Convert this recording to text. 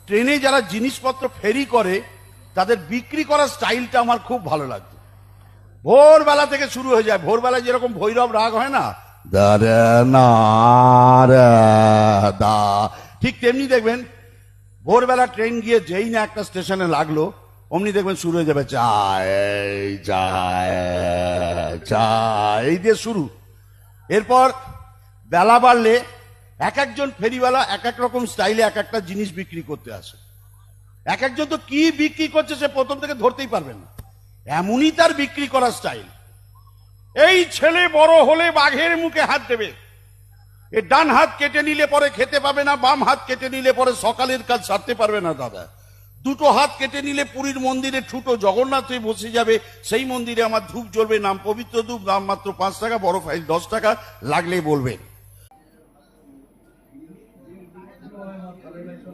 ট্রেনে যারা জিনিসপত্র ফেরি করে তাদের বিক্রি করার স্টাইলটা আমার খুব ভালো লাগতো। ভোরবেলা থেকে শুরু হয়ে যায়, ভোরবেলায় যেরকম ভৈরব রাগ হয় না, দা রে না রে দা, ঠিক তেমনি দেখবেন ভোরবেলা ট্রেন গিয়ে যেই না একটা স্টেশনে লাগলো অমনি দেখবেন শুরু হয়ে যাবে চায় চায় চায়, এই দিয়ে শুরু। এরপর বেলা বাড়লে এক একজন ফেরিওয়ালা এক এক রকম স্টাইলে এক একটা জিনিস বিক্রি করতে আসে। এক একজন তো কি বিক্রি করছে সে প্রথম থেকে ধরতেই পারবেন না, এমনই তার বিক্রি করার স্টাইল। এই ছেলে বড় হলে বাঘের মুখে হাত দেবে, এ ডান হাত কেটে নিলে পরে খেতে পাবে না, বাম হাত কেটে নিলে পরে সকালের কাজ সারতে পারবে না দাদা, দুটো হাত কেটে নিলে পুরীর মন্দিরে ঠুটো জগন্নাথ হয়ে বসে যাবে, সেই মন্দিরে আমার ধূপ জ্বলবে, নাম পবিত্র ধূপ, দাম মাত্র 5 টাকা, বড় ফাইল 10 টাকা, লাগলেই বলবেন।